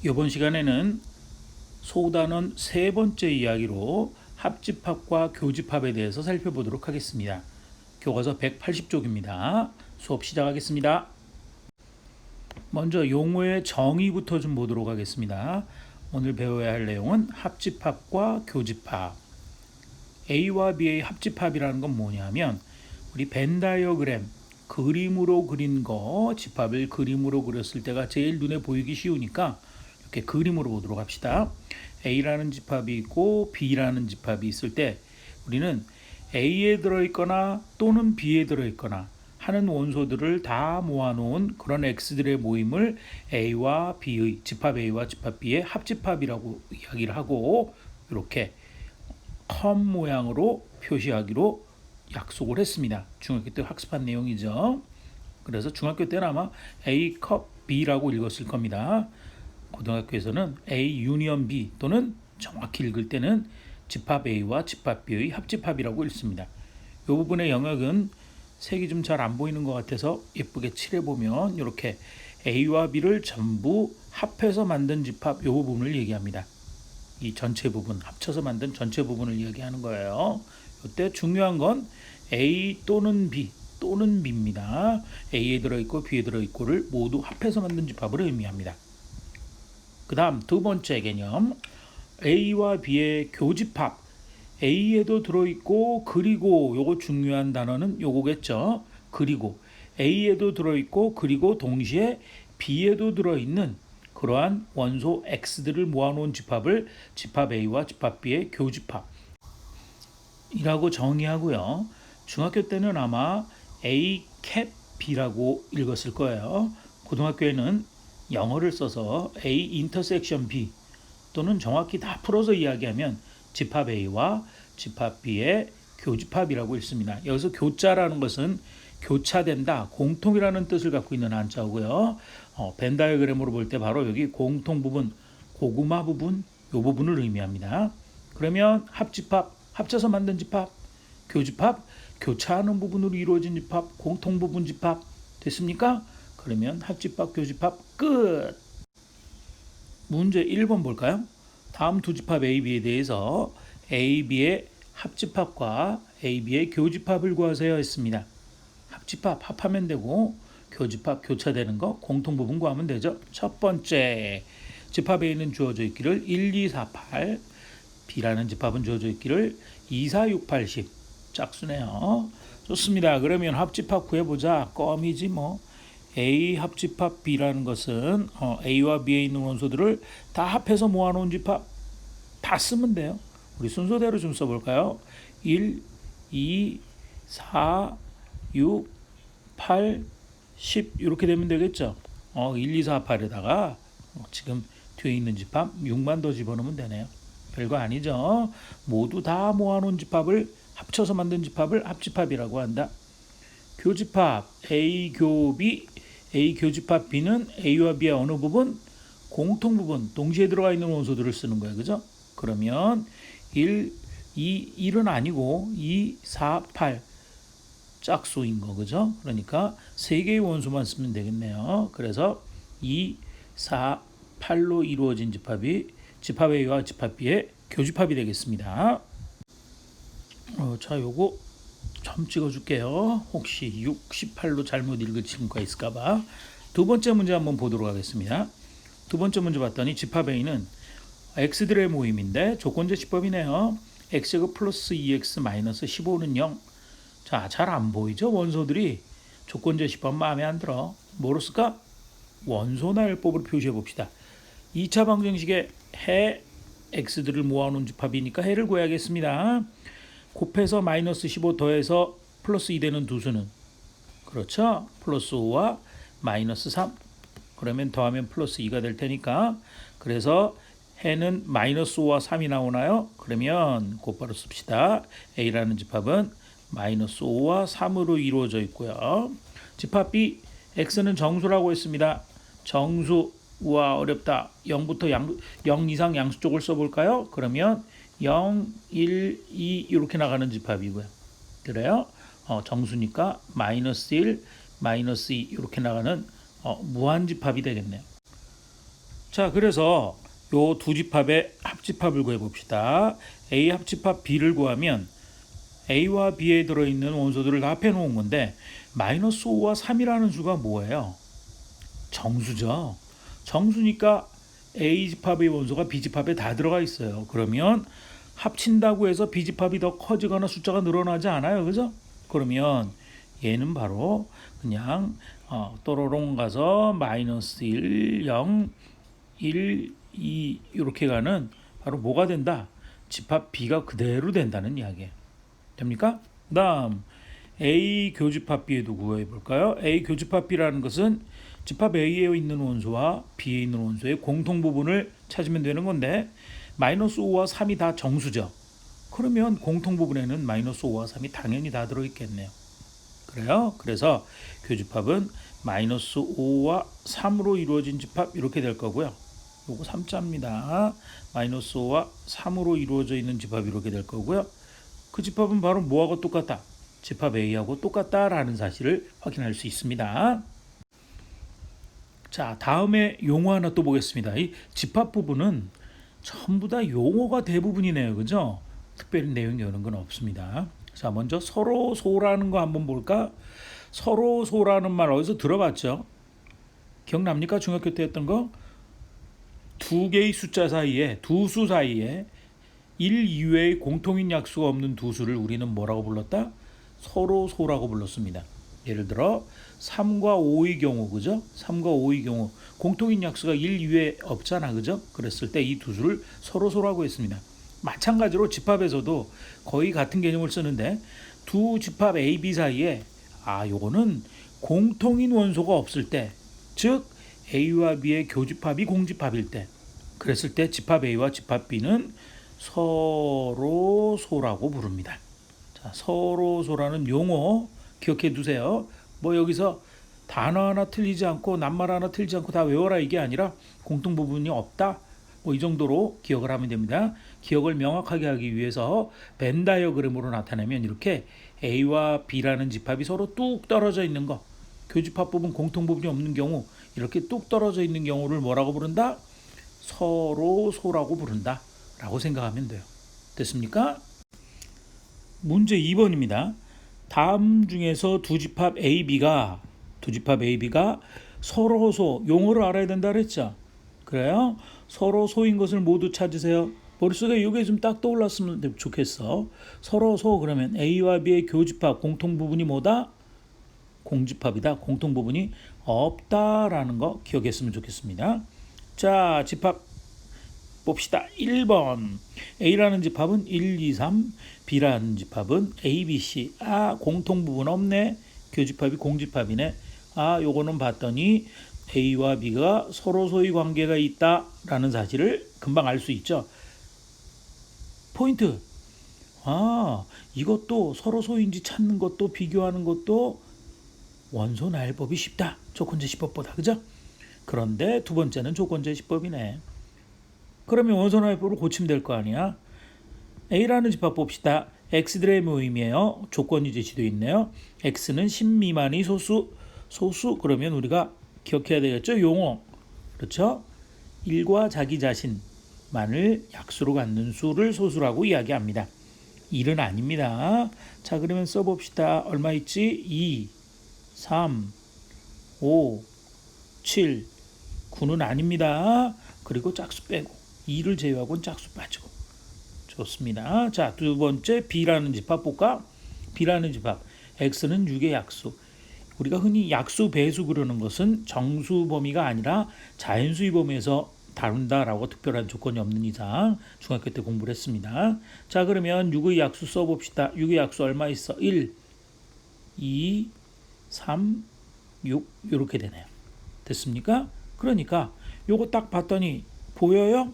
이번 시간에는 소단원 세 번째 이야기로 합집합과 교집합에 대해서 살펴보도록 하겠습니다. 교과서 180쪽입니다. 수업 시작하겠습니다. 먼저 용어의 정의부터 좀 보도록 하겠습니다. 오늘 배워야 할 내용은 합집합과 교집합. A와 B의 합집합이라는 건 뭐냐면 우리 벤 다이어그램 그림으로 그린 거 집합을 그림으로 그렸을 때가 제일 눈에 보이기 쉬우니까 이렇게 그림으로 보도록 합시다. A라는 집합이 있고 B라는 집합이 있을 때 우리는 A에 들어있거나 또는 B에 들어있거나 하는 원소들을 다 모아놓은 그런 X들의 모임을 A와 B의 집합 A와 집합 B의 합집합이라고 이야기를 하고 이렇게 컴 모양으로 표시하기로 약속을 했습니다. 중학교 때 학습한 내용이죠. 그래서 중학교 때는 아마 A 컵 B라고 읽었을 겁니다. 고등학교에서는 A 유니언 B 또는 정확히 읽을 때는 집합 A와 집합 B의 합집합이라고 읽습니다. 이 부분의 영역은 색이 좀 잘 안 보이는 것 같아서 예쁘게 칠해보면 이렇게 A와 B를 전부 합해서 만든 집합 이 부분을 얘기합니다. 이 전체 부분 합쳐서 만든 전체 부분을 이야기하는 거예요. 이때 중요한 건 A 또는 B 또는 B입니다. A에 들어있고 B에 들어있고를 모두 합해서 만든 집합을 의미합니다. 그 다음 두 번째 개념 A와 B의 교집합. A에도 들어있고 그리고 요거 중요한 단어는 요거겠죠. 그리고 A에도 들어있고 그리고 동시에 B에도 들어있는 그러한 원소 X들을 모아놓은 집합을 집합 A와 집합 B의 교집합이라고 정의하고요. 중학교 때는 아마 A 캡 B라고 읽었을 거예요. 고등학교에는 영어를 써서 A 인터섹션 B 또는 정확히 다 풀어서 이야기하면 집합 A와 집합 B의 교집합이라고 읽습니다. 여기서 교자라는 것은 교차된다, 공통이라는 뜻을 갖고 있는 한자고요. 벤 다이어그램으로 볼 때 바로 여기 공통 부분, 고구마 부분, 이 부분을 의미합니다. 그러면 합집합, 합쳐서 만든 집합, 교집합, 교차하는 부분으로 이루어진 집합, 공통 부분 집합 됐습니까? 그러면 합집합, 교집합 끝. 문제 1번 볼까요? 다음 두 집합 A, B에 대해서 A, B의 합집합과 A, B의 교집합을 구하세요 했습니다. 합집합 합하면 되고 교집합 교차되는 거 공통 부분 구하면 되죠. 첫 번째 집합 A는 주어져 있기를 1, 2, 4, 8 B라는 집합은 주어져 있기를 2, 4, 6, 8, 10 짝수네요. 좋습니다. 그러면 합집합 구해보자. 껌이지 뭐. A 합집합 B라는 것은 A와 B에 있는 원소들을 다 합해서 모아놓은 집합 다 쓰면 돼요. 우리 순서대로 좀 써볼까요? 1, 2, 4, 6, 8, 10 이렇게 되면 되겠죠. 1, 2, 4, 8에다가 지금 뒤에 있는 집합 6만 더 집어넣으면 되네요. 별거 아니죠. 모두 다 모아놓은 집합을 합쳐서 만든 집합을 합집합이라고 한다. 교집합 A 교비 A 교집합 B는 A와 B의 어느 부분? 공통 부분, 동시에 들어가 있는 원소들을 쓰는 거예요. 그죠? 그러면 1, 1은 아니고 2, 4, 8 짝수인 거 그죠? 그러니까 세 개의 원소만 쓰면 되겠네요. 그래서 2, 4, 8로 이루어진 집합이 집합 A와 집합 B의 교집합이 되겠습니다. 자, 요거 점 찍어줄게요. 혹시 68로 잘못 읽은 친구가 있을까봐. 두 번째 문제 한번 보도록 하겠습니다. 두 번째 문제 봤더니 집합 A는 X들의 모임인데 조건제 집합이네요. X제곱 플러스 2X 마이너스 15는 0. 자, 잘 안 보이죠? 원소들이 조건제 집합 마음에 안 들어. 뭐로 쓸까? 원소나열법으로 표시해 봅시다. 2차 방정식의 해 X들을 모아놓은 집합이니까 해를 구해야겠습니다. 곱해서 마이너스 15 더해서 플러스 2 되는 두 수는 그렇죠? 플러스 5와 마이너스 3 그러면 더하면 플러스 2가 될 테니까 그래서 해는 마이너스 5와 3이 나오나요? 그러면 곧바로 씁시다. A라는 집합은 마이너스 5와 3으로 이루어져 있고요. 집합 B X는 정수라고 했습니다. 정수 우와 어렵다. 0부터 0 이상 양수 쪽을 써볼까요? 그러면 0, 1, 2 이렇게 나가는 집합이고요. 그래요? 정수니까 마이너스 1, 마이너스 2 이렇게 나가는 무한집합이 되겠네요. 자, 그래서 요 두 집합의 합집합을 구해봅시다. A 합집합 B를 구하면 A와 B에 들어있는 원소들을 다 합해놓은 건데 마이너스 5와 3이라는 수가 뭐예요? 정수죠. 정수니까 A 집합의 원소가 B 집합에 다 들어가 있어요. 그러면 합친다고 해서 B 집합이 더 커지거나 숫자가 늘어나지 않아요. 그죠? 그러면 얘는 바로 그냥 또로롱 가서 마이너스 1, 0, 1, 2 이렇게 가는 바로 뭐가 된다? 집합 B가 그대로 된다는 이야기예요. 됩니까? 다음 A 교집합 B에도 구해 볼까요? A 교집합 B라는 것은 집합 A에 있는 원소와 B에 있는 원소의 공통 부분을 찾으면 되는 건데 마이너스 5와 3이 다 정수죠. 그러면 공통 부분에는 마이너스 5와 3이 당연히 다 들어있겠네요. 그래요? 그래서 교집합은 마이너스 5와 3으로 이루어진 집합 이렇게 될 거고요. 요거 3자입니다. 마이너스 5와 3으로 이루어져 있는 집합이 이렇게 될 거고요. 그 집합은 바로 뭐하고 똑같다? 집합 A하고 똑같다라는 사실을 확인할 수 있습니다. 자, 다음에 용어 하나 또 보겠습니다. 이 집합 부분은 전부 다 용어가 대부분이네요. 그죠? 특별히 내용이 이런 건 없습니다. 자, 먼저 서로소라는 거 한번 볼까? 서로소라는 말 어디서 들어봤죠? 기억납니까? 중학교 때 했던 거? 두 개의 숫자 사이에, 두 수 사이에 1 이외의 공통인 약수가 없는 두 수를 우리는 뭐라고 불렀다? 서로소라고 불렀습니다. 예를 들어 3과 5의 경우, 그죠? 3과 5의 경우 공통인 약수가 1 이외에 없잖아, 그죠? 그랬을 때 이 두 수를 서로소라고 했습니다. 마찬가지로 집합에서도 거의 같은 개념을 쓰는데 두 집합 A, B 사이에 요거는 공통인 원소가 없을 때, 즉 A와 B의 교집합이 공집합일 때, 그랬을 때 집합 A와 집합 B는 서로소라고 부릅니다. 자, 서로소라는 용어 기억해 두세요. 뭐 여기서 단어 하나 틀리지 않고 낱말 하나 틀리지 않고 다 외워라 이게 아니라 공통 부분이 없다. 뭐 이 정도로 기억을 하면 됩니다. 기억을 명확하게 하기 위해서 벤 다이어그램으로 나타내면 이렇게 A와 B라는 집합이 서로 뚝 떨어져 있는 거, 교집합 부분 공통 부분이 없는 경우 이렇게 뚝 떨어져 있는 경우를 뭐라고 부른다? 서로소라고 부른다 라고 생각하면 돼요. 됐습니까? 문제 2번입니다. 다음 중에서 두 집합 AB가 서로소, 용어를 알아야 된다 그랬죠? 그래요? 서로소인 것을 모두 찾으세요. 머릿속에 이게 좀 딱 떠올랐으면 좋겠어. 서로소 그러면 A와 B의 교집합 공통 부분이 뭐다? 공집합이다. 공통 부분이 없다라는 거 기억했으면 좋겠습니다. 자, 집합 봅시다. 1번 A라는 집합은 1, 2, 3, B라는 집합은 A, B, C. 공통 부분 없네. 교집합이 공집합이네. 요거는 봤더니 A와 B가 서로소의 관계가 있다라는 사실을 금방 알 수 있죠. 포인트. 이것도 서로소인지 찾는 것도 비교하는 것도 원소 나열법이 쉽다. 조건제 시법보다. 그죠? 그런데 두 번째는 조건제 시법이네. 그러면 원소 나열법을 고치면 될 거 아니야. A라는 집합 봅시다. X들의 모임이에요. 조건이 제시되어 있네요. X는 10 미만이 소수 그러면 우리가 기억해야 되겠죠. 용어. 그렇죠? 1과 자기 자신만을 약수로 갖는 수를 소수라고 이야기합니다. 1은 아닙니다. 자, 그러면 써봅시다. 얼마 있지? 2, 3, 5, 7, 9는 아닙니다. 그리고 짝수 빼고 2를 제외하고는 짝수 빠지고. 좋습니다. 자, 두 번째 B라는 집합 볼까? B라는 집합. X는 6의 약수. 우리가 흔히 약수 배수 그러는 것은 정수 범위가 아니라 자연수의 범위에서 다룬다라고 특별한 조건이 없는 이상 중학교 때 공부를 했습니다. 자, 그러면 6의 약수 써봅시다. 6의 약수 얼마 있어? 1, 2, 3, 6 이렇게 되네요. 됐습니까? 그러니까 요거 딱 봤더니 보여요?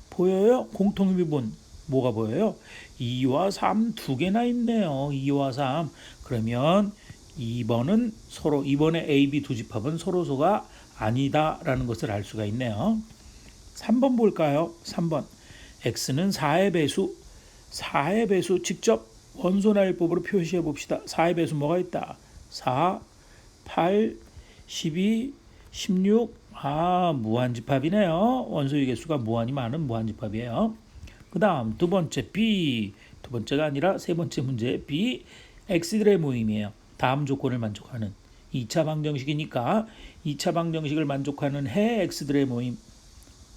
공통의 부분 뭐가 보여요? 2와 3 두 개나 있네요. 2와 3. 그러면 2번의 A, B 두 집합은 서로소가 아니다라는 것을 알 수가 있네요. 3번 볼까요? 3번. X는 4의 배수. 4의 배수 직접 원소나열법으로 표시해 봅시다. 4의 배수 뭐가 있다? 4, 8, 12, 16. 무한집합이네요. 원소의 개수가 무한이 많은 무한집합이에요. 그 다음 두 번째 B. 두 번째가 아니라 세 번째 문제 B. x들의 모임이에요. 다음 조건을 만족하는 2차 방정식이니까 2차 방정식을 만족하는 해 x들의 모임.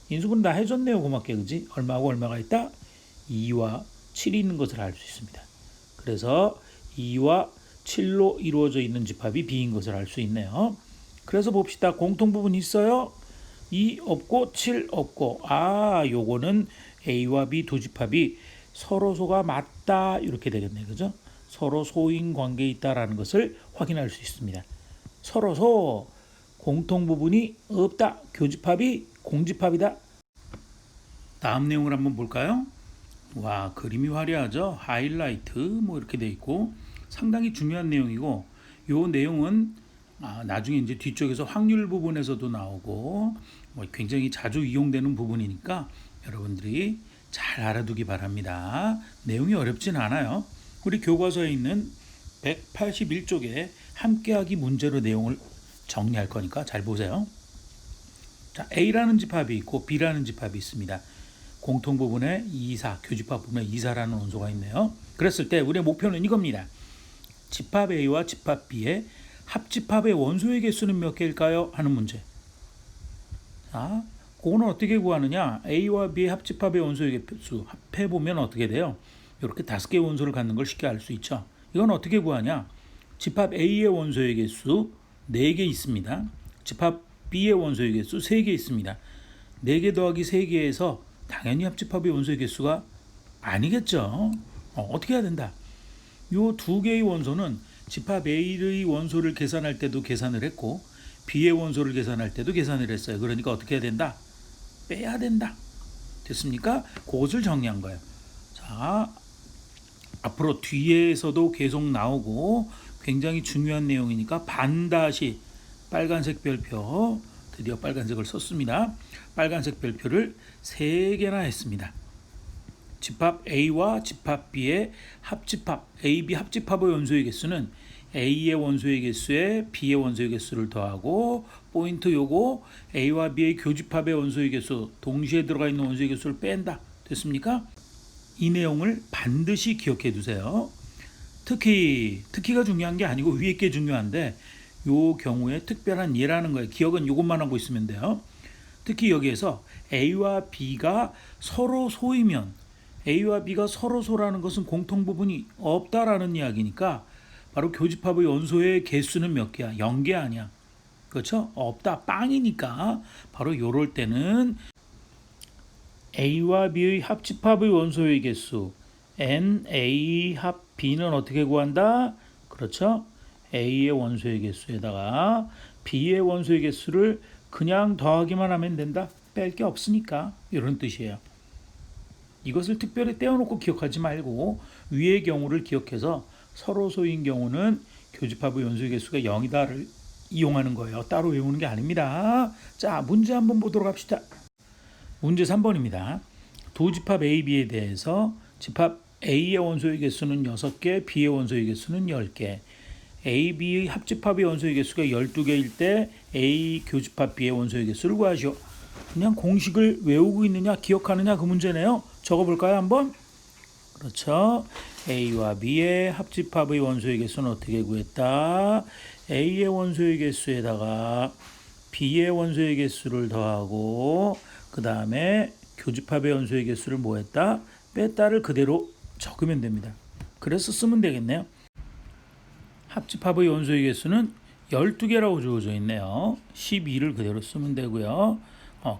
인수분 다 해줬네요. 고맙게 그지? 얼마하고 얼마가 있다? 2와 7이 있는 것을 알 수 있습니다. 그래서 2와 7로 이루어져 있는 집합이 B인 것을 알 수 있네요. 그래서 봅시다. 공통 부분이 있어요. 2 없고 7 없고 요거는 A와 B 두 집합이 서로소가 맞다 이렇게 되겠네요. 그죠? 서로 소인 관계에 있다라는 것을 확인할 수 있습니다. 서로소 공통 부분이 없다. 교집합이 공집합이다. 다음 내용을 한번 볼까요? 와, 그림이 화려하죠. 하이라이트 뭐 이렇게 돼 있고 상당히 중요한 내용이고 요 내용은 나중에 이제 뒤쪽에서 확률 부분에서도 나오고 뭐 굉장히 자주 이용되는 부분이니까 여러분들이 잘 알아두기 바랍니다. 내용이 어렵진 않아요. 우리 교과서에 있는 181쪽에 함께하기 문제로 내용을 정리할 거니까 잘 보세요. 자, A라는 집합이 있고 B라는 집합이 있습니다. 공통 부분에 2사, 교집합 부분에 2사라는 원소가 있네요. 그랬을 때 우리의 목표는 이겁니다. 집합 A와 집합 B의 합집합의 원소의 개수는 몇 개일까요? 하는 문제. 자, 그거는 어떻게 구하느냐? A와 B의 합집합의 원소의 개수 합해보면 어떻게 돼요? 이렇게 5개의 원소를 갖는 걸 쉽게 알 수 있죠. 이건 어떻게 구하냐? 집합 A의 원소의 개수 4개 있습니다. 집합 B의 원소의 개수 3개 있습니다. 4개 더하기 3개에서 당연히 합집합의 원소의 개수가 아니겠죠. 어떻게 해야 된다? 요 2개의 원소는 집합 A의 원소를 계산할 때도 계산을 했고 B의 원소를 계산할 때도 계산을 했어요. 그러니까 어떻게 해야 된다? 빼야 된다. 됐습니까? 그것을 정리한 거예요. 자, 앞으로 뒤에서도 계속 나오고 굉장히 중요한 내용이니까 반드시 빨간색 별표, 드디어 빨간색을 썼습니다. 빨간색 별표를 3개나 했습니다. 집합 A와 집합 B의 합집합, A, B 합집합의 원소의 개수는 A의 원소의 개수에 B의 원소의 개수를 더하고 포인트 요거 A와 B의 교집합의 원소의 개수, 동시에 들어가 있는 원소의 개수를 뺀다. 됐습니까? 이 내용을 반드시 기억해 두세요. 특히가 중요한 게 아니고 위에 게 중요한데 요 경우에 특별한 예라는 거예요. 기억은 이것만 하고 있으면 돼요. 특히 여기에서 A와 B가 서로 소이면 A와 B가 서로 소라는 것은 공통 부분이 없다라는 이야기니까 바로 교집합의 원소의 개수는 몇 개야? 0개 아니야. 그렇죠? 없다. 빵이니까 바로 요럴 때는 A와 B의 합집합의 원소의 개수 NA 합 B는 어떻게 구한다? 그렇죠? A의 원소의 개수에다가 B의 원소의 개수를 그냥 더하기만 하면 된다. 뺄 게 없으니까 이런 뜻이에요. 이것을 특별히 떼어놓고 기억하지 말고 위의 경우를 기억해서 서로 소인 경우는 교집합의 원소의 개수가 0이다를 이용하는 거예요. 따로 외우는 게 아닙니다. 자, 문제 한번 보도록 합시다. 문제 3번입니다. 두 집합 A, B에 대해서 집합 A의 원소의 개수는 6개, B의 원소의 개수는 10개. A, B의 합집합의 원소의 개수가 12개일 때 A 교집합 B의 원소의 개수를 구하시오. 그냥 공식을 외우고 있느냐 기억하느냐 그 문제네요. 적어볼까요 한번? 그렇죠. A와 B의 합집합의 원소의 개수는 어떻게 구했다? A의 원소의 개수에다가 B의 원소의 개수를 더하고 그 다음에 교집합의 원소의 개수를 뭐 했다? 뺐다를 그대로 적으면 됩니다. 그래서 쓰면 되겠네요. 합집합의 원소의 개수는 12개라고 주어져 있네요. 12를 그대로 쓰면 되고요.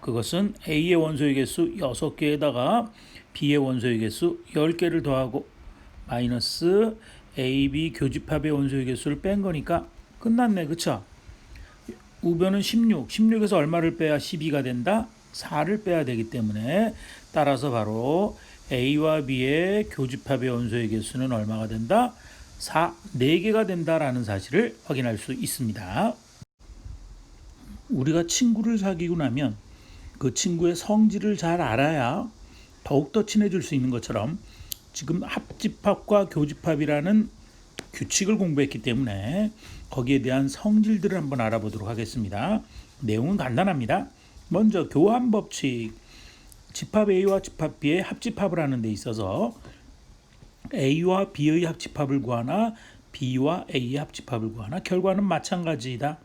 그것은 A의 원소의 개수 6개에다가 B의 원소의 개수 10개를 더하고 마이너스 AB 교집합의 원소의 개수를 뺀 거니까 끝났네. 그쵸? 우변은 16. 16에서 얼마를 빼야 12가 된다? 4를 빼야 되기 때문에 따라서 바로 A와 B의 교집합의 원소의 개수는 얼마가 된다? 4, 4개가 된다라는 사실을 확인할 수 있습니다. 우리가 친구를 사귀고 나면 그 친구의 성질을 잘 알아야 더욱더 친해질 수 있는 것처럼 지금 합집합과 교집합이라는 규칙을 공부했기 때문에 거기에 대한 성질들을 한번 알아보도록 하겠습니다. 내용은 간단합니다. 먼저 교환 법칙. 집합 A와 집합 B의 합집합을 하는 데 있어서 A와 B의 합집합을 구하나 B와 A의 합집합을 구하나 결과는 마찬가지이다.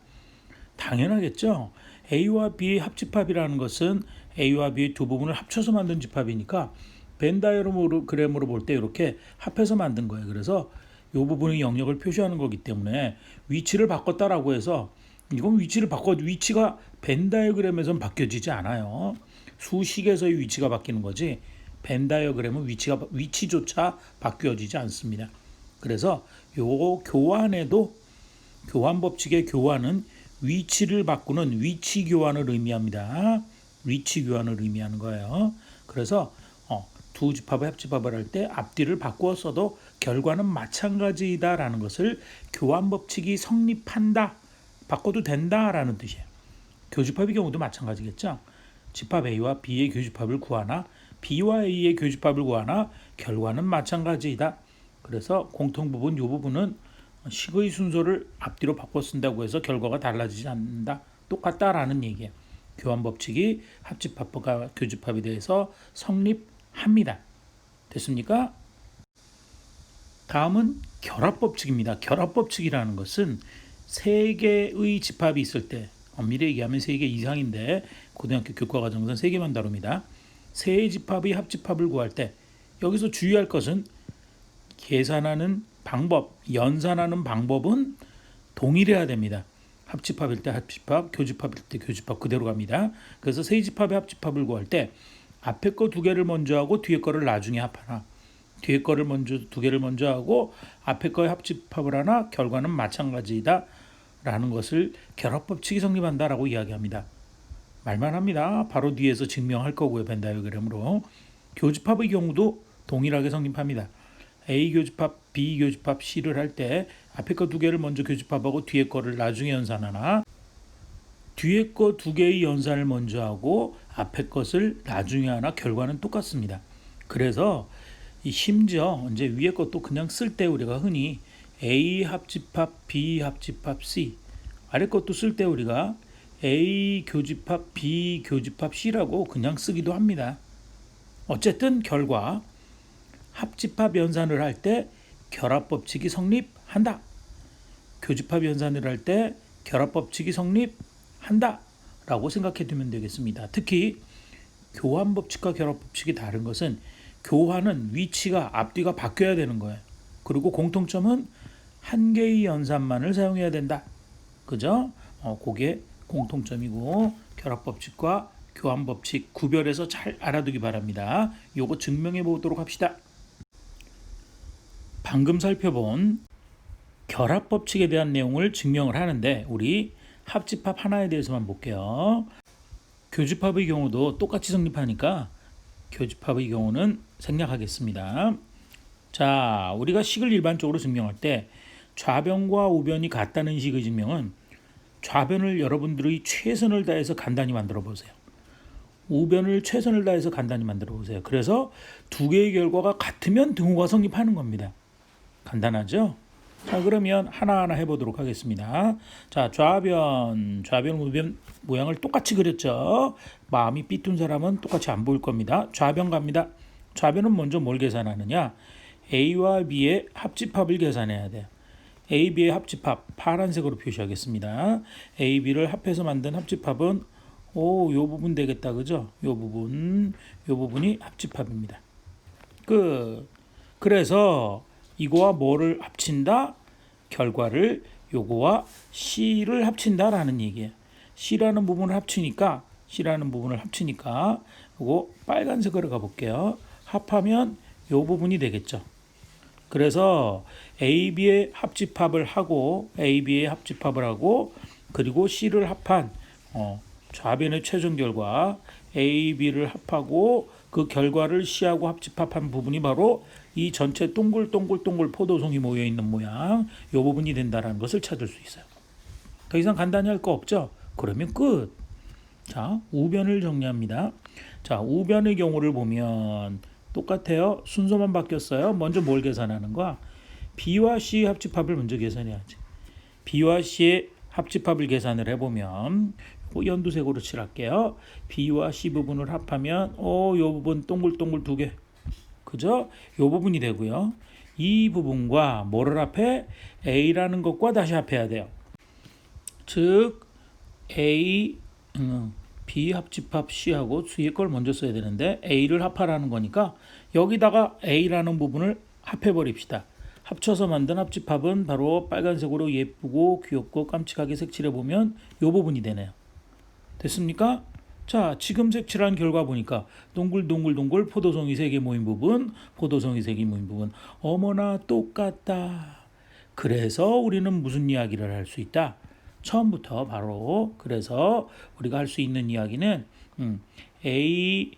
당연하겠죠. A와 B의 합집합이라는 것은 A와 B의 두 부분을 합쳐서 만든 집합이니까 벤 다이어그램으로 볼 때 이렇게 합해서 만든 거예요. 그래서 이 부분의 영역을 표시하는 거기 때문에 위치를 바꿨다라고 해서 이건 위치가 벤 다이어그램에서는 바뀌어지지 않아요. 수식에서의 위치가 바뀌는 거지 벤 다이어그램은 위치조차 바뀌어지지 않습니다. 그래서 요 교환에도 교환 법칙의 교환은 위치를 바꾸는 위치 교환을 의미합니다. 위치 교환을 의미하는 거예요. 그래서 두 집합의 합집합을 할 때 앞뒤를 바꾸어 써도 결과는 마찬가지이다라는 것을 교환 법칙이 성립한다, 바꿔도 된다라는 뜻이에요. 교집합의 경우도 마찬가지겠죠. 집합 A와 B의 교집합을 구하나 B와 A의 교집합을 구하나 결과는 마찬가지이다. 그래서 공통 부분 이 부분은 식의 순서를 앞뒤로 바꿔 쓴다고 해서 결과가 달라지지 않는다. 똑같다라는 얘기예요. 교환 법칙이 합집합과 교집합에 대해서 성립합니다. 됐습니까? 다음은 결합 법칙입니다. 결합 법칙이라는 것은 세 개의 집합이 있을 때 엄밀히 얘기하면 3개 이상인데 고등학교 교과과정에서는 3개만 다룹니다. 세 집합의 합집합을 구할 때 여기서 주의할 것은 계산하는 방법, 연산하는 방법은 동일해야 됩니다. 합집합일 때 합집합, 교집합일 때 교집합 그대로 갑니다. 그래서 세 집합의 합집합을 구할 때 앞에 거 2개를 먼저 하고 뒤에 거를 나중에 합하나 뒤에 거를 먼저 2개를 먼저 하고 앞에 거에 합집합을 하나 결과는 마찬가지이다 라는 것을 결합법칙이 성립한다라고 이야기합니다. 말만 합니다. 바로 뒤에서 증명할 거고요. 벤 다이어그램으로. 교집합의 경우도 동일하게 성립합니다. A 교집합, B 교집합, C를 할 때 앞에 거 2개를 먼저 교집합하고 뒤에 거를 나중에 연산하나 뒤에 거 2개의 연산을 먼저 하고 앞에 것을 나중에 하나 결과는 똑같습니다. 그래서 심지어 이제 위에 것도 그냥 쓸 때 우리가 흔히 A 합집합, B 합집합, C 아래 것도 쓸 때 우리가 A 교집합, B 교집합, C라고 그냥 쓰기도 합니다. 어쨌든 결과 합집합 연산을 할 때 결합법칙이 성립한다. 교집합 연산을 할 때 결합법칙이 성립한다 라고 생각해 두면 되겠습니다. 특히 교환법칙과 결합법칙이 다른 것은 교환은 위치가 앞뒤가 바뀌어야 되는 거예요. 그리고 공통점은 한 개의 연산만을 사용해야 된다. 그죠? 그게 공통점이고 결합법칙과 교환법칙 구별해서 잘 알아두기 바랍니다. 요거 증명해 보도록 합시다. 방금 살펴본 결합법칙에 대한 내용을 증명을 하는데 우리 합집합 하나에 대해서만 볼게요. 교집합의 경우도 똑같이 성립하니까 교집합의 경우는 생략하겠습니다. 자, 우리가 식을 일반적으로 증명할 때 좌변과 우변이 같다는 식의 증명은 좌변을 여러분들의 최선을 다해서 간단히 만들어 보세요. 우변을 최선을 다해서 간단히 만들어 보세요. 그래서 두 개의 결과가 같으면 등호가 성립하는 겁니다. 간단하죠? 자, 그러면 하나하나 해보도록 하겠습니다. 자, 좌변, 우변 모양을 똑같이 그렸죠. 마음이 삐뚤은 사람은 똑같이 안 보일 겁니다. 좌변 갑니다. 좌변은 먼저 뭘 계산하느냐? A와 B의 합집합을 계산해야 돼요. A, B의 합집합 파란색으로 표시하겠습니다. A, B를 합해서 만든 합집합은 요 부분 되겠다. 그죠? 요 부분이 합집합입니다. 그래서 이거와 뭐를 합친다? 결과를 요거와 C를 합친다라는 얘기예요. C라는 부분을 합치니까 요거 빨간색으로 가볼게요. 합하면 요 부분이 되겠죠. 그래서 AB의 합집합을 하고 그리고 C를 합한 좌변의 최종 결과 AB를 합하고 그 결과를 C하고 합집합한 부분이 바로 이 전체 동글동글 포도송이 모여있는 모양 이 부분이 된다는 것을 찾을 수 있어요. 더 이상 간단히 할 거 없죠? 그러면 끝. 자, 우변을 정리합니다. 자, 우변의 경우를 보면 똑같아요. 순서만 바뀌었어요. 먼저 뭘 계산하는 거야? B와 C의 합집합을 먼저 계산해야지. B와 C의 합집합을 계산을 해보면 뭐 연두색으로 칠할게요. B와 C 부분을 합하면 요 부분 동글동글 두 개. 그죠? 요 부분이 되고요. 이 부분과 뭐를 합해? A라는 것과 다시 합해야 돼요. 즉 A B 합집합 C하고 뒤에 걸 먼저 써야 되는데 A를 합하라는 거니까 여기다가 A라는 부분을 합해버립시다. 합쳐서 만든 합집합은 바로 빨간색으로 예쁘고 귀엽고 깜찍하게 색칠해보면 이 부분이 되네요. 됐습니까? 자, 지금 색칠한 결과 보니까 동글동글동글 포도송이 3개 모인 부분, 포도송이 3개 모인 부분. 어머나 똑같다. 그래서 우리는 무슨 이야기를 할 수 있다? 처음부터 바로 그래서 우리가 할 수 있는 이야기는 A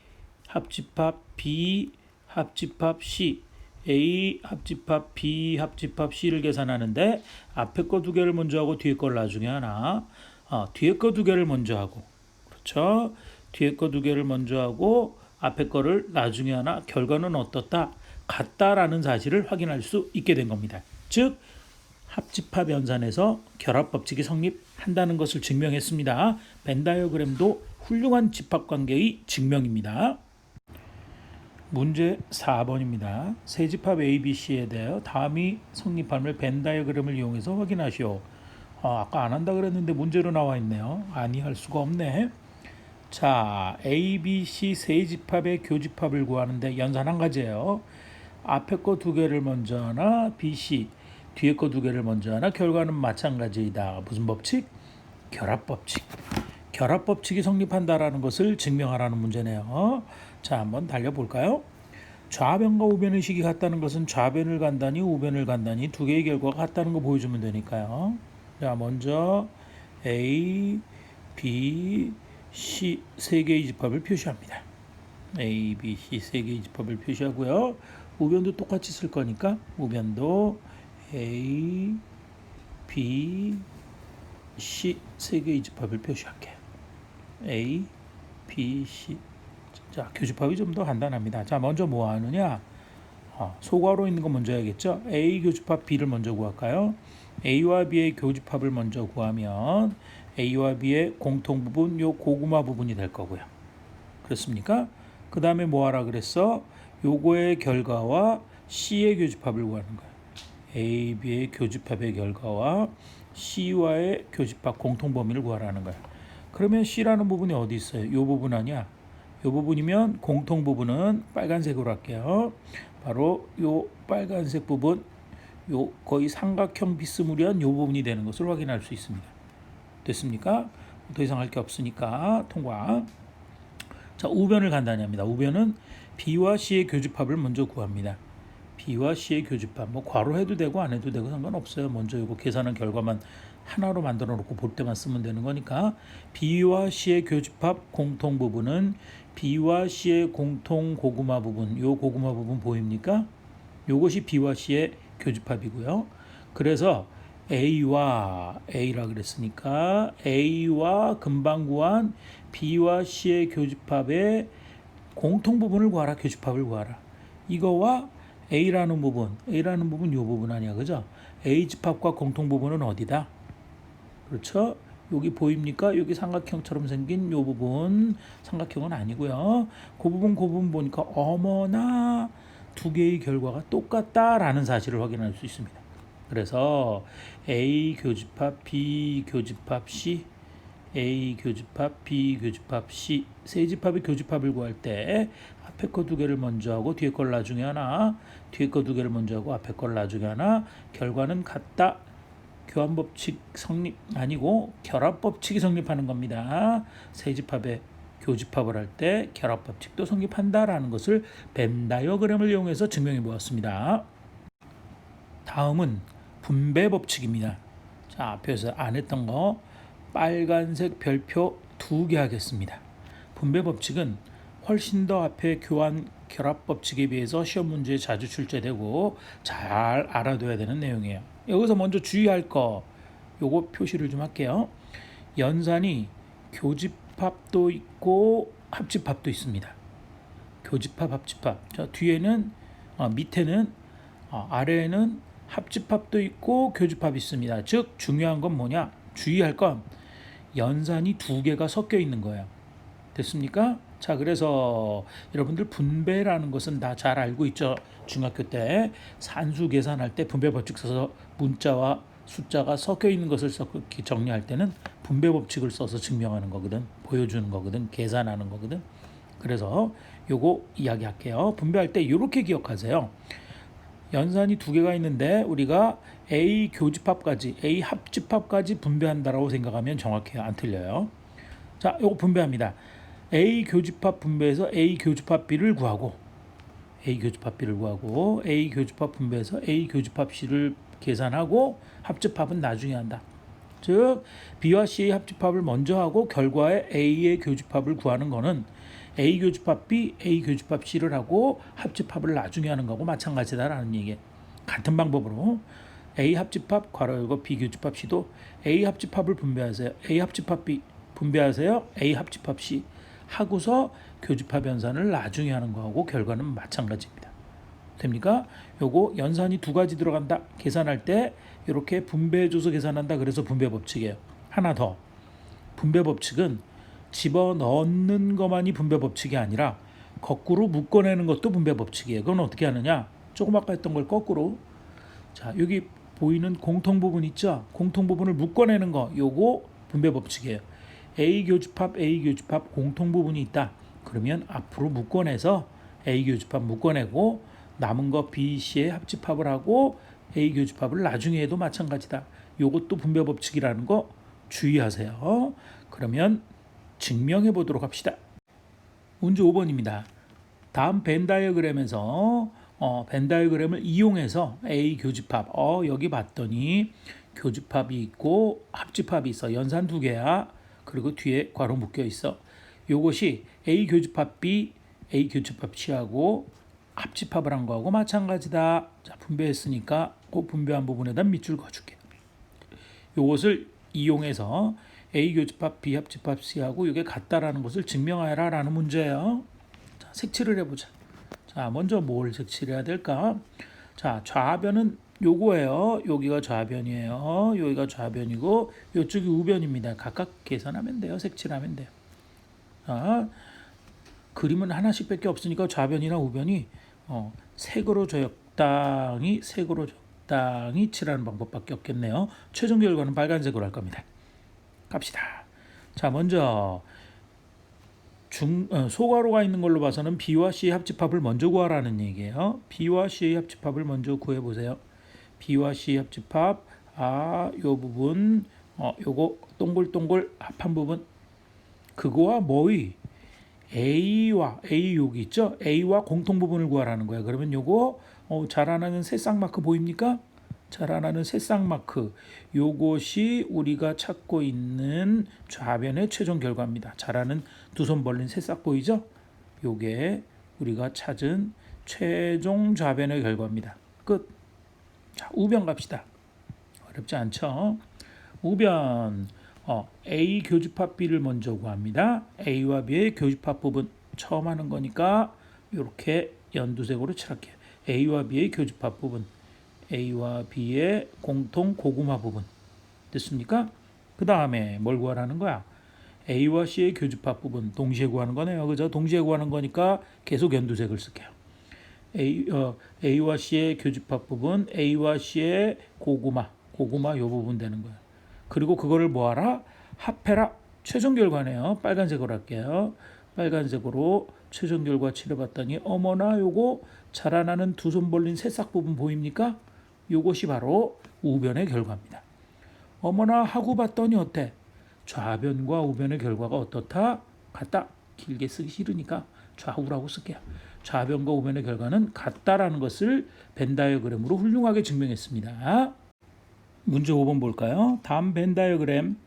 합집합 B 합집합 C A 합집합 B 합집합 C를 계산하는데 앞에 거 두 개를 먼저 하고 뒤에 걸 나중에 하나 뒤에 거 두 개를 먼저 하고 그렇죠? 뒤에 거 두 개를 먼저 하고 앞에 거를 나중에 하나 결과는 어떻다? 같다라는 사실을 확인할 수 있게 된 겁니다. 즉 합집합 연산에서 결합 법칙이 성립한다는 것을 증명했습니다. 벤 다이어그램도 훌륭한 집합관계의 증명입니다. 문제 4번입니다. 세 집합 ABC에 대하여 다음이 성립함을 벤 다이어그램을 이용해서 확인하시오. 아까 안 한다 그랬는데 문제로 나와 있네요. 아니 할 수가 없네. 자, ABC 세 집합의 교집합을 구하는데 연산 한 가지예요. 앞에 거 두 개를 먼저 하나 BC 뒤에 거 두 개를 먼저 하나 결과는 마찬가지이다. 무슨 법칙? 결합 법칙. 결합 법칙이 성립한다라는 것을 증명하라는 문제네요. 자, 한번 달려볼까요? 좌변과 우변의 식이 같다는 것은 좌변을 간다니 우변을 간다니 두 개의 결과가 같다는 거 보여주면 되니까요. 자, 먼저 A, B, C 세 개의 집합을 표시합니다. A, B, C 세 개의 집합을 표시하고요. 우변도 똑같이 쓸 거니까 우변도 A, B, C 세 개의 집합을 표시할게요. A, B, C. 자, 교집합이 좀 더 간단합니다. 자, 먼저 뭐 하느냐? 소괄호 있는 거 먼저 해야겠죠? A 교집합 B를 먼저 구할까요? A와 B의 교집합을 먼저 구하면 A와 B의 공통 부분, 요 고구마 부분이 될 거고요. 그렇습니까? 그 다음에 뭐 하라 그랬어? 요거의 결과와 C의 교집합을 구하는 거예요. A, B의 교집합의 결과와 C와의 교집합 공통 범위를 구하라는 거예요. 그러면 C라는 부분이 어디 있어요? 요 부분 아니야? 요 부분이면 공통 부분은 빨간색으로 할게요. 바로 요 빨간색 부분, 요 거의 삼각형 비스무리한 요 부분이 되는 것을 확인할 수 있습니다. 됐습니까? 더 이상 할 게 없으니까 통과. 자, 우변을 간단히 합니다. 우변은 B와 C의 교집합을 먼저 구합니다. B와 C의 교집합, 뭐 괄호 해도 되고 안 해도 되고 상관없어요. 먼저 이거 계산한 결과만 하나로 만들어 놓고 볼 때만 쓰면 되는 거니까 B와 C의 교집합 공통 부분은 B와 C의 공통 고구마 부분, 요 고구마 부분 보입니까? 요것이 B와 C의 교집합이고요. 그래서 A와 A라 그랬으니까 A와 금방 구한 B와 C의 교집합의 공통 부분을 구하라. 교집합을 구하라. 이거와 A라는 부분 요 부분 아니야, 그죠? A 집합과 공통 부분은 어디다? 그렇죠? 여기 보입니까? 여기 삼각형처럼 생긴 요 부분 삼각형은 아니고요. 그 부분 보니까 어머나 두 개의 결과가 똑같다라는 사실을 확인할 수 있습니다. 그래서 A 교집합 B 교집합 C A 교집합 B 교집합 C 세 집합의 교집합을 구할 때 앞에 거 두 개를 먼저 하고 뒤에 걸 나중에 하나 뒤에 거 두 개를 먼저 하고 앞에 걸 나중에 하나 결과는 같다. 교환법칙 성립 아니고 결합법칙이 성립하는 겁니다. 세 집합의 교집합을 할 때 결합법칙도 성립한다라는 것을 벤 다이어그램을 이용해서 증명해 보았습니다. 다음은 분배법칙입니다. 자, 앞에서 안 했던 거 빨간색 별표 2개 하겠습니다. 분배법칙은 훨씬 더 앞에 교환 결합법칙에 비해서 시험 문제에 자주 출제되고 잘 알아둬야 되는 내용이에요. 여기서 먼저 주의할 거 요거 표시를 좀 할게요. 연산이 교집합도 있고 합집합도 있습니다. 교집합, 합집합. 자, 뒤에는 밑에는 아래에는 합집합도 있고 교집합이 있습니다. 즉 중요한 건 뭐냐? 주의할 건 연산이 두 개가 섞여 있는 거예요. 됐습니까? 자, 그래서 여러분들 분배라는 것은 다 잘 알고 있죠. 중학교 때 산수 계산할 때 분배 법칙 써서 문자와 숫자가 섞여 있는 것을 정리할 때는 분배 법칙을 써서 증명하는 거거든. 보여주는 거거든. 계산하는 거거든. 그래서 요거 이야기할게요. 분배할 때 이렇게 기억하세요. 연산이 두 개가 있는데 우리가 A 교집합까지, A 합집합까지 분배한다라고 생각하면 정확해요. 안 틀려요. 자, 요거 분배합니다. A 교집합 분배해서 A 교집합 B를 구하고 A 교집합 B를 구하고 A 교집합 분배해서 A 교집합 C를 계산하고 합집합은 나중에 한다. 즉 B와 C의 합집합을 먼저 하고 결과에 A의 교집합을 구하는 거는 A 교집합 B, A 교집합 C를 하고 합집합을 나중에 하는 거고 마찬가지다라는 얘기예요. 같은 방법으로 A 합집합 괄호 열고 B 교집합 C도 A 합집합을 분배하세요. A 합집합 B 분배하세요. A 합집합 C 하고서 교집합 연산을 나중에 하는 거하고 결과는 마찬가지입니다. 됩니까? 요거 연산이 두 가지 들어간다. 계산할 때 이렇게 분배해줘서 계산한다. 그래서 분배 법칙이에요. 하나 더. 분배 법칙은 집어넣는 것만이 분배 법칙이 아니라 거꾸로 묶어내는 것도 분배 법칙이에요. 그건 어떻게 하느냐? 조금 아까 했던 걸 거꾸로. 자, 여기 보이는 공통 부분 있죠? 공통 부분을 묶어내는 거. 요거 분배 법칙이에요. A 교집합, A 교집합 공통 부분이 있다. 그러면 앞으로 묶어내서 A 교집합 묶어내고 남은 거 B, C의 합집합을 하고 A 교집합을 나중에 해도 마찬가지다. 요것도 분배 법칙이라는 거 주의하세요. 그러면 증명해 보도록 합시다. 문제 5번입니다. 다음 벤 다이어그램에서 벤 다이어그램을 이용해서 A 교집합 여기 봤더니 교집합이 있고 합집합이 있어. 연산 두 개야. 그리고 뒤에 괄호 묶여 있어. 요것이 A 교집합 B, A 교집합 C하고 합집합을 한 거하고 마찬가지다. 자, 분배했으니까 그 분배한 부분에다 밑줄 그어줄게. 요것을 이용해서 A 교집합 B 합집합 C하고 이게 같다라는 것을 증명하여라 라는 문제예요. 자, 색칠을 해보자. 자, 먼저 뭘 색칠해야 될까? 자, 좌변은 요거예요. 여기가 좌변이에요. 여기가 좌변이고 이쪽이 우변입니다. 각각 계산하면 돼요. 색칠하면 돼요. 자, 그림은 하나씩밖에 없으니까 좌변이나 우변이 색으로 적당히 칠하는 방법밖에 없겠네요. 최종 결과는 빨간색으로 할 겁니다. 갑시다. 자, 먼저 소괄호가 있는 걸로 봐서는 B와 C의 합집합을 먼저 구하라는 얘기예요. B와 C의 합집합을 먼저 구해보세요. B와 C의 합집합, 요 부분, 요거 동글동글 합한 부분, 그거와 뭐의 A와 A 여기 있죠? A와 공통 부분을 구하라는 거야. 그러면 요거 자라나는 새싹 마크 보입니까? 자라나는 새싹 마크. 요것이 우리가 찾고 있는 좌변의 최종 결과입니다. 자라는 두 손 벌린 새싹 보이죠? 요게 우리가 찾은 최종 좌변의 결과입니다. 끝. 자, 우변 갑시다. 어렵지 않죠? 우변. A 교집합 B를 먼저 구합니다. A와 B의 교집합 부분 처음 하는 거니까 이렇게 연두색으로 칠할게요. A와 B의 교집합 부분, A와 B의 공통 고구마 부분 됐습니까? 그 다음에 뭘 구하라는 거야? A와 C의 교집합 부분 동시에 구하는 거네요. 그죠? 동시에 구하는 거니까 계속 연두색을 쓸게요. A와 C의 교집합 부분, A와 C의 고구마 요 부분 되는 거예요. 그리고 그거를 뭐하라? 합해라. 최종 결과네요. 빨간색으로 할게요. 빨간색으로 최종 결과 칠해봤더니 어머나 요거 자라나는 두 손 벌린 새싹 부분 보입니까? 요것이 바로 우변의 결과입니다. 어머나 하고 봤더니 어때? 좌변과 우변의 결과가 어떻다? 같다. 길게 쓰기 싫으니까 좌우라고 쓸게요. 좌변과 우변의 결과는 같다라는 것을 벤 다이어그램으로 훌륭하게 증명했습니다. 문제 5번 볼까요? 다음 벤 다이어그램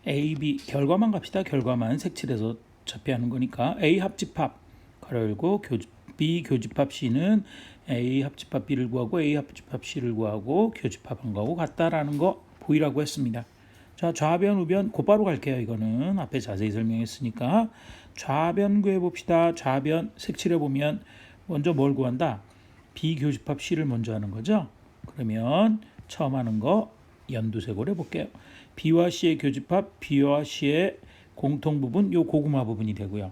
A, B 결과만 갑시다. 결과만 색칠해서 잡혀하는 거니까 A 합집합 가로 열고 B 교집합 C는 A 합집합 B를 구하고 A 합집합 C를 구하고 교집합한 거하고 같다라는 거 보이라고 했습니다. 자, 좌변 우변 곧바로 갈게요. 이거는 앞에 자세히 설명했으니까 좌변 구해봅시다. 좌변 색칠해보면 먼저 뭘 구한다? B 교집합 C를 먼저 하는 거죠. 그러면 처음 하는 거 연두색으로 해볼게요. B와 C의 교집합, B와 C의 공통 부분, 요 고구마 부분이 되고요.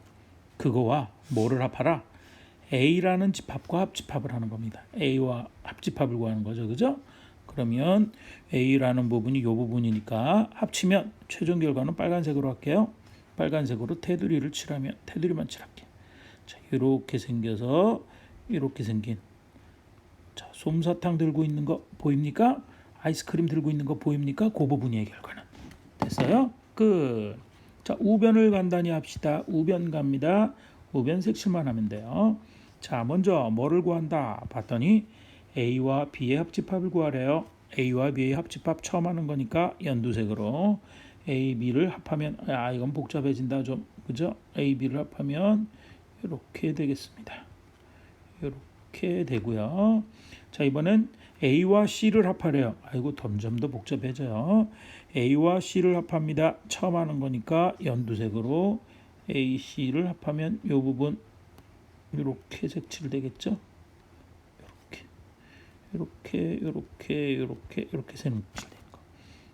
그거와 뭐를 합하라? A라는 집합과 합집합을 하는 겁니다. A와 합집합을 구하는 거죠. 그죠? 그러면 A라는 부분이 요 부분이니까 합치면 최종 결과는 빨간색으로 할게요. 빨간색으로 테두리를 칠하면 테두리만 칠할게요. 자, 이렇게 생겨서 이렇게 생긴 자, 솜사탕 들고 있는 거 보입니까? 아이스크림 들고 있는 거 보입니까? 그 부분의 결과는 됐어요. 끝. 자, 우변을 간단히 합시다. 우변 갑니다. 우변 색칠만 하면 돼요. 자, 먼저 뭐를 구한다 봤더니 A와 B의 합집합을 구하래요. A와 B의 합집합 처음 하는 거니까 연두색으로 A, B를 합하면 이건 복잡해진다 좀 그죠? A, B를 합하면 이렇게 되겠습니다. 이렇게 되고요. 자, 이번엔 A와 C를 합하래요. 아이고 점점 더 복잡해져요. A와 C를 합합니다. 처음 하는 거니까 연두색으로 A, C를 합하면 이 부분 이렇게 색칠되겠죠? 이렇게 색칠된 거.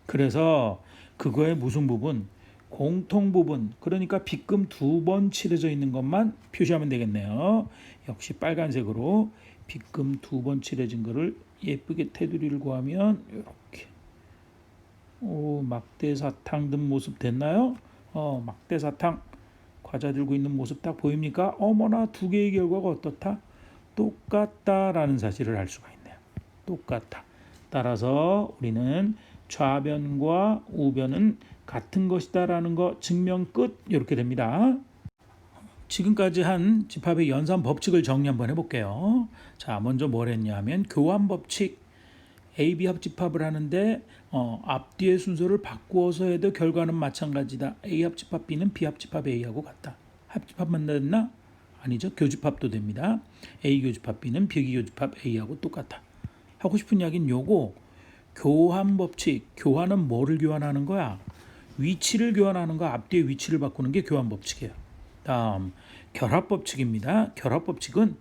그래서 그거의 무슨 부분? 공통 부분. 그러니까 빗금 2번 칠해져 있는 것만 표시하면 되겠네요. 역시 빨간색으로 빗금 2번 칠해진 거를 예쁘게 테두리를 구하면 이렇게 막대 사탕 든 모습 됐나요? 막대 사탕 과자 들고 있는 모습 딱 보입니까? 어머나 두 개의 결과가 어떻다? 똑같다라는 사실을 알 수가 있네요. 똑같다. 따라서 우리는 좌변과 우변은 같은 것이다라는 거 증명 끝 이렇게 됩니다. 지금까지 한 집합의 연산 법칙을 정리 한번 해볼게요. 자, 먼저 뭘 했냐면 교환 법칙 AB 합집합을 하는데 앞뒤의 순서를 바꾸어서 해도 결과는 마찬가지다. A 합집합 B는 B 합집합 A하고 같다. 합집합 만났나? 아니죠. 교집합도 됩니다. A 교집합 B는 B 교집합 A하고 똑같다. 하고 싶은 이야기는 요거 교환 법칙. 교환은 뭐를 교환하는 거야? 위치를 교환하는 거, 앞뒤의 위치를 바꾸는 게 교환 법칙이에요. 다음 결합 법칙입니다. 결합 법칙은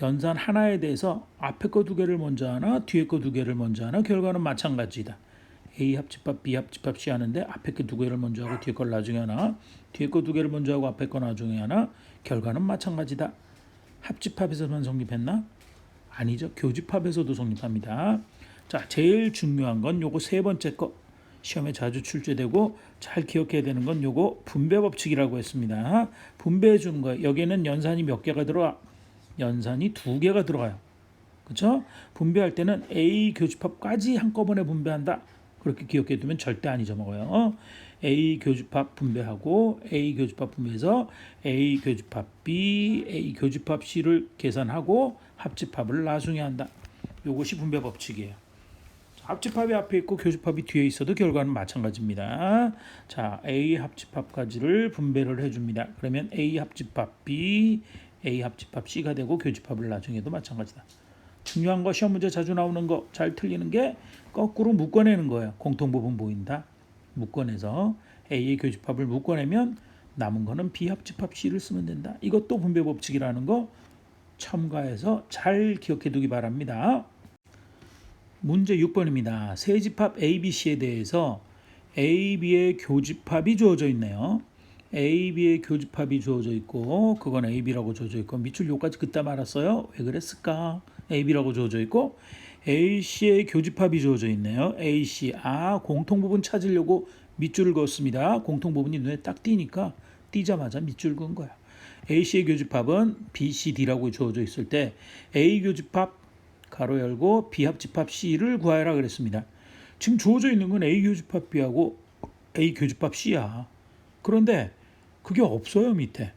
연산 하나에 대해서 앞에 거 두 개를 먼저 하나 뒤에 거 두 개를 먼저 하나 결과는 마찬가지다. A 합집합 B 합집합 C 하는데 앞에 거 두 개를 먼저 하고 뒤에 걸 나중에 하나 뒤에 거 두 개를 먼저 하고 앞에 거 나중에 하나 결과는 마찬가지다. 합집합에서만 성립했나? 아니죠. 교집합에서도 성립합니다. 자, 제일 중요한 건 요거 세 번째 거 시험에 자주 출제되고 잘 기억해야 되는 건 요거 분배 법칙이라고 했습니다. 분배해 주는 거예요. 여기에는 연산이 몇 개가 들어와? 연산이 2개가 들어가요. 그렇죠? 분배할 때는 A 교집합까지 한꺼번에 분배한다. 그렇게 기억해 두면 절대 안 잊어먹어요. A 교집합 분배하고 A 교집합 분배해서 A 교집합 B, A 교집합 C를 계산하고 합집합을 나중에 한다. 이것이 분배 법칙이에요. 합집합이 앞에 있고 교집합이 뒤에 있어도 결과는 마찬가지입니다. 자, A 합집합까지를 분배를 해줍니다. 그러면 A 합집합 B, A 합집합 C가 되고 교집합을 나중에도 마찬가지다. 중요한 거 시험 문제 자주 나오는 거 잘 틀리는 게 거꾸로 묶어내는 거예요. 공통부분 보인다. 묶어내서 A의 교집합을 묶어내면 남은 거는 B 합집합 C를 쓰면 된다. 이것도 분배 법칙이라는 거 첨가해서 잘 기억해 두기 바랍니다. 문제 6번입니다. 세 집합 A, B, C에 대해서 A, B의 교집합이 주어져 있네요. A, B의 교집합이 주어져 있고 그건 A, B라고 주어져 있고 밑줄 요까지 그따 말았어요. 왜 그랬을까? A, B라고 주어져 있고 A, C의 교집합이 주어져 있네요. A, C. 공통 부분 찾으려고 밑줄을 그었습니다. 공통 부분이 눈에 딱 띄니까 띄자마자 밑줄 그은 거야. A, C의 교집합은 B, C, D라고 주어져 있을 때 A 교집합 가로 열고 B 합집합 C를 구하라 그랬습니다. 지금 주어져 있는 건 A 교집합 B하고 A 교집합 C야. 그런데 그게 없어요 밑에.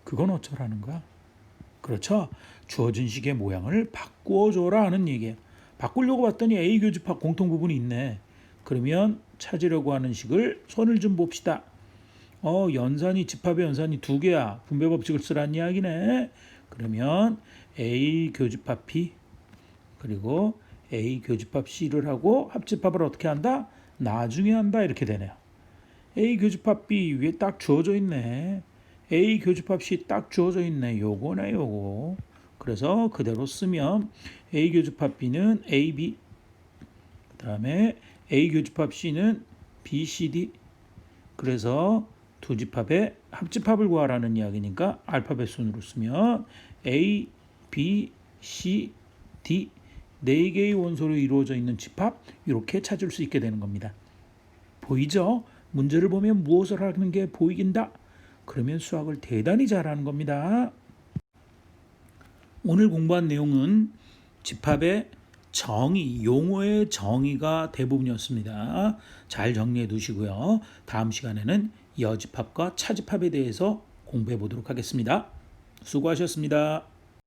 그건 어쩌라는 거야? 그렇죠. 주어진 식의 모양을 바꾸어줘라 하는 얘기예요. 바꾸려고 봤더니 A 교집합 공통 부분이 있네. 그러면 찾으려고 하는 식을 손을 좀 봅시다. 연산이 집합의 연산이 2개야. 분배 법칙을 쓰라는 이야기네. 그러면 A 교집합 B 그리고 A 교집합 C를 하고 합집합을 어떻게 한다? 나중에 한다 이렇게 되네요. A 교집합 B 위에 딱 주어져 있네. A 교집합 C 딱 주어져 있네. 요거네 요거. 그래서 그대로 쓰면 A 교집합 B는 AB 그 다음에 A 교집합 C는 B, C, D. 그래서 두 집합의 합집합을 구하라는 이야기니까 알파벳 순으로 쓰면 A, B, C, D 네 개의 원소로 이루어져 있는 집합 이렇게 찾을 수 있게 되는 겁니다. 보이죠? 문제를 보면 무엇을 하는 게 보이긴다. 그러면 수학을 대단히 잘하는 겁니다. 오늘 공부한 내용은 집합의 정의, 용어의 정의가 대부분이었습니다. 잘 정리해 두시고요. 다음 시간에는 여집합과 차집합에 대해서 공부해 보도록 하겠습니다. 수고하셨습니다.